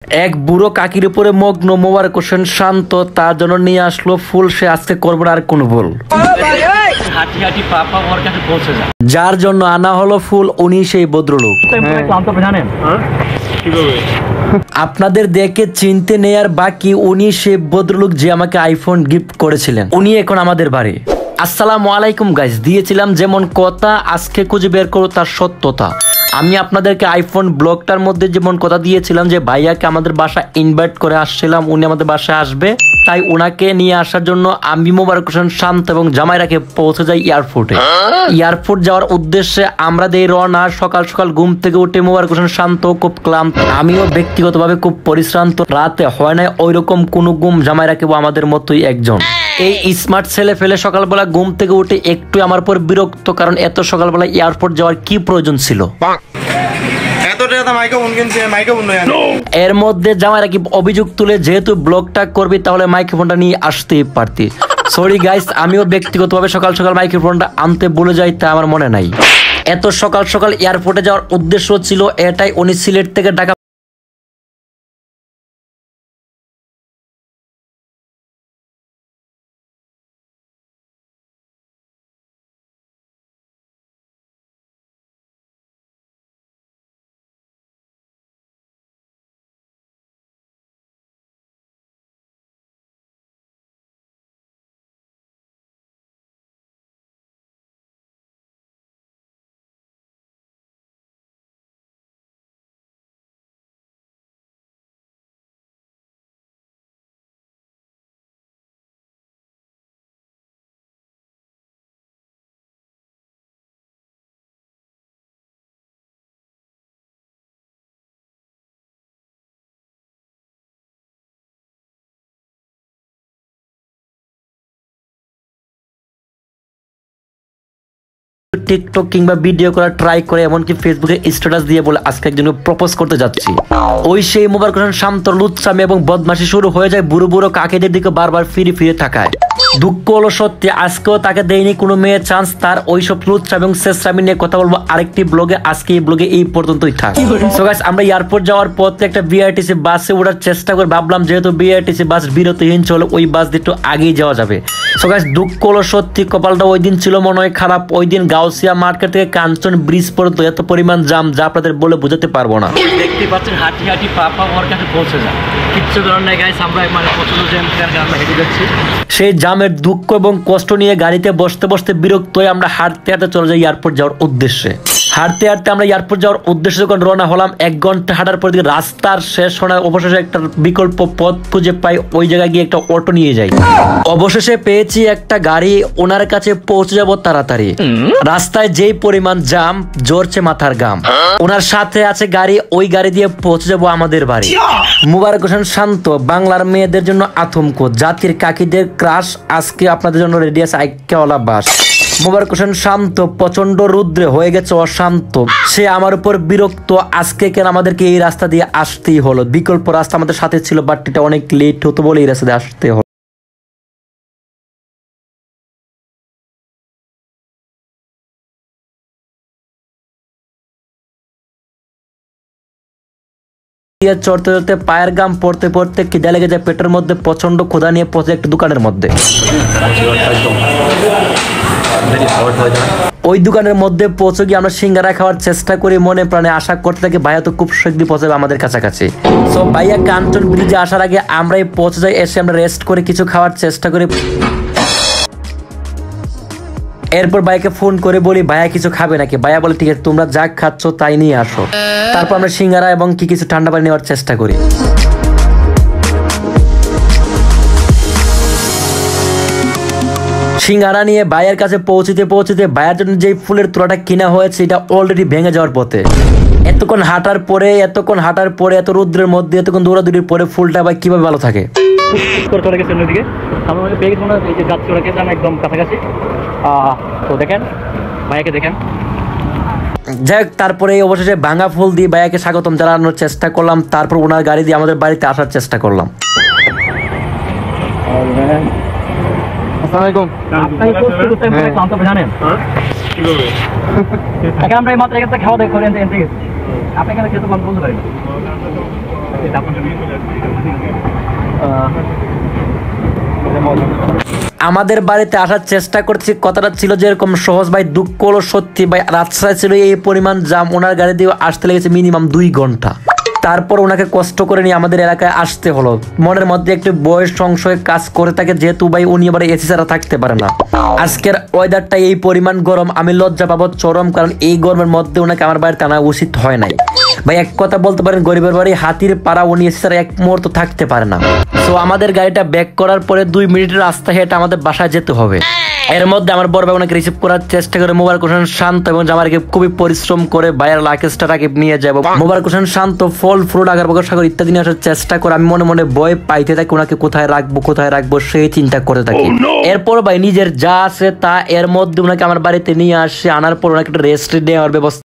এক বুড়ো কাকির উপরে মগ্ন মোবারক হোসেন শান্ত তার জন্য নিয়ে আসলো ফুল। সে আজকে করবে আর কোন ভুল, যার জন্য আনা হলো ফুল উনি সেই ভদ্রলোক। আপনাদের দেখে চিনতে নেয়ার বাকি উনি সেই ভদ্রলোক যে আমাকে আইফোন গিফট করেছিলেন। উনি এখন আমাদের বাড়ি। আসসালামু আলাইকুম গাইস, দিয়েছিলাম যেমন কথা আজকে খুঁজে বের করো তার সত্যতা। আমি আপনাদেরকে আইফোন ব্লগটার মধ্যে যেমন কথা দিয়েছিলাম যে ভাইয়াকে আমাদের বাসা ইনভাইট করে আসছিলাম, উনি আমাদের বাসায় আসবে, তাই ওনাকে নিয়ে আসার জন্য আমি মোবারক হোসেন শান্ত এবং জামাইরাকে পৌঁছে যাই এয়ারপোর্টে। এয়ারপোর্ট যাওয়ার উদ্দেশ্যে আমরা দেই রওনা। সকাল সকাল ঘুম থেকে উঠে মোবারক হোসেন শান্ত খুব ক্লান্ত, আমিও ব্যক্তিগতভাবে খুব পরিশ্রান্ত। রাতে হয় না ওইরকম কোনো ঘুম, জামাইরাকেও আমাদের মতোই একজন। এই স্মার্ট ছেলে ফেলে সকালবেলা ঘুম থেকে উঠে একটু আমার পর বিরক্ত, কারণ এত সকালবেলা এয়ারপোর্ট যাওয়ার কি প্রয়োজন ছিল। এর মধ্যে জামাইরা কি অভিযোগ তুলে যেহেতু ব্লগটা করবি তাহলে মাইক্রোফোনটা নিয়ে আসতেই পারতি। সরি গাইস, আমিও ব্যক্তিগতভাবে সকাল সকাল মাইক্রোফোনটা আনতে ভুলে যাই, তা আমার মনে নাই। এত সকাল সকাল এয়ারপোর্টে যাওয়ার উদ্দেশ্য ছিল এটাই, উনি সিলেট থেকে ঢাকা টিকটক কিংবা ভিডিও করা ট্রাই করে, এমনকি ফেসবুকে স্ট্যাটাস দিয়ে বলে আজকে একজনকে প্রপোজ করতে যাচ্ছি। ওই সেই মোবারক হোসেন শান্ত লুচ্ছামি এবং বদমাশি শুরু হয়ে যায় বুড়ো বুড়ো কাকেদের দিকে বারবার ফিরে ফিরে থাকায়। দুঃখ হলো সত্যি আজকেও তাকে দেয়নি কোনো মেয়ে চান্স। তার ওইসব লুচ্ছামি এবং শেষরামি নিয়ে কথা বলবো আরেকটি ব্লগে। আজকে এই ব্লগে এই পর্যন্তই থাক। সো গাইস, আমরা এয়ারপোর্ট যাওয়ার পথে একটা বিআরটিসি বাসে ওঠার চেষ্টা করে ভাবলাম যেহেতু বিআরটিসি বাস বিরতিহীন চলে, ওই বাস দিয়ে একটু আগেই যাওয়া যাবে। সো গাইস, দুঃখ হলো সত্যি কপালটা ওই দিন ছিল মনে হয় খারাপ। ওই দিন গাউসিয়া মার্কেট থেকে কাঞ্চন ব্রিজ পর্যন্ত এত পরিমাণ জাম যা আপনাদের বলে বোঝাতে পারবো না। দেখতে পাচ্ছেন হাঁটি হাঁটি পাপা ওর কাছে পৌঁছে যায়, কিচ্ছু করার নাই গাইস, আমরা মানে প্রচন্ড জ্যাম আমরা হেঁটে যাচ্ছি। সেই জামের দুঃখ এবং কষ্ট নিয়ে গাড়িতে বসতে বসতে বিরক্ত হয়ে আমরা হাঁটতে হাঁটতে চলে যাই এয়ারপোর্ট যাওয়ার উদ্দেশ্যে। হাঁটতে হাঁটতে আমরা এয়ারপোর্ট যাওয়ার উদ্দেশ্যে যখন রওনা হলাম, 1 ঘন্টা হাঁটার পর দিকে রাস্তার শেষ হওয়ার অবশেষে একটা বিকল্প পথ খুঁজে পাই। ওই জায়গায় গিয়ে একটা অটো নিয়ে যাই। অবশেষে পেয়েছি একটা গাড়ি, ওনার কাছে পৌঁছে যাব তাড়াতাড়ি। রাস্তায় যেই পরিমাণ জাম, জ্বরছে মাথার গাম। ওনার সাথে আছে গাড়ি, ওই গাড়ি দিয়ে পৌঁছে যাব আমাদের বাড়ি। মোবারক হোসেন শান্ত বাংলার মেয়েদের জন্য আতঙ্ক, জাতির কাকিদের ক্রাশ। আজকে আপনাদের জন্য রেডি আছে আইক্যাওয়ালা বাস। মোবারক হোসেন শান্ত প্রচন্ড রুদ্রে হয়ে গেছে অশান্ত, সে আমার উপর বিরক্ত। আজকে কেন আমাদেরকে এই রাস্তা দিয়ে আসতেই হলো, বিকল্প রাস্তা আমাদের সাথে ছিল বাট এটা অনেক লেট হতো বলে এই রাস্তা দিয়ে আসতে হলো। চড়তে চড়তে পায়ের গাম পড়তে পড়তে খিদে লেগে যায় পেটের মধ্যে, প্রচন্ড ক্ষুধা নিয়ে পৌঁছে একটা দোকানের মধ্যে। ওই দোকানের মধ্যে পৌঁছে গিয়ে আমরা সিঙ্গারা খাওয়ার চেষ্টা করি, মনে প্রাণে আশা করতে থাকি ভাইয়া তো খুব শীঘ্রই পৌঁছাবে আমাদের কাছাকাছি। সো ভাইয়া কাঞ্চন ব্রিজে আসার আগে আমরাই পৌঁছে যাই। এসে আমরা রেস্ট করে কিছু খাওয়ার চেষ্টা করি। এরপর ভাইকে ফোন করে বলি ভাইয়া কিছু খাবে নাকি। ভাইয়া বলে ঠিক আছে, তোমরা যা খাচ্ছ তাই নিয়ে আসো। তারপর আমরা সিঙ্গারা এবং কিছু ঠান্ডা পানি নেওয়ার চেষ্টা করি। সিঙ্গারা নিয়ে ভাইয়ের কাছে পৌঁছতে পৌঁছতে ভাইয়ের জন্য যে ফুলের তোড়াটা কিনা হয়েছে এটা অলরেডি ভেঙে যাওয়ার পথে। এতক্ষণ হাঁটার পরে এত রৌদ্রের মধ্যে এতক্ষণ দৌড়াদৌড়ির পরে ফুলটা ভাই কিভাবে ভালো থাকে। তো দেখেন ভাইয়াকে দেখেন। যাই হোক, তারপরে অবশেষে ভাঙা ফুল দিয়ে ভাইয়াকে স্বাগতম জানানোর চেষ্টা করলাম। তারপর ওনার গাড়ি দিয়ে আমাদের বাড়িতে আসার চেষ্টা করলাম। আমরা মাত্র খাওয়া দাওয়া করে আপনি এখানে যেহেতু বন্ধ পারেন আমাদের বাড়িতে আসার চেষ্টা করছি, কথাটা ছিল যে এরকম সহজ ভাই, দুঃখ হলো সত্যি ভাই। রাস্তায় ছিল এই পরিমাণ জাম, ওনার গাড়ি দিয়ে আসতে লেগেছে মিনিমাম 2 ঘন্টা। তারপর ওনাকে কষ্ট করে নিয়ে আমাদের এলাকায় আসতে হলো। মনের মধ্যে একটু বয়স সংশয় কাজ করে থাকে, যেহেতু ভাই উনি আবার এসি ছাড়া থাকতে পারে না। আজকের ওয়েদারটা এই পরিমাণ গরম, আমি লজ্জা পাবো চরম, কারণ এই গরমের মধ্যে ওনাকে আমার বাড়িতে আনা উচিত হয় নাই ভাই। এক কথা বলতে পারেন গরিবের বাড়ি হাতির পাড়া, উনি এসি ছাড়া এক মুহূর্ত থাকতে পারে না। তো আমাদের গাড়িটা ব্যাক করার পরে 2 মিনিটের রাস্তা হেঁটে আমাদের বাসায় যেতে হবে। এর মধ্যে আমার বড় ভাই ওনাকে রিসিভ করার চেষ্টা করে। মোবারক হোসেন শান্ত এবং জামারিকে খুবই পরিশ্রম করে ভাইয়ের লাকেজটা রাকিব নিয়ে যাবো। মোবারক হোসেন শান্ত ফল ফ্রুট আগার বগর সাগর ইত্যাদি নিয়ে আসার চেষ্টা করে। আমি মনে মনে ভয় পাইতে থাকি, ওনাকে কোথায় রাখবো সেই চিন্তা করতে থাকি। এরপর ভাই নিজের যা আছে তা এর মধ্যে ওনাকে আমার বাড়িতে নিয়ে আসে, আনার পর ওনাকে একটা রেস্ট দেওয়ার ব্যবস্থা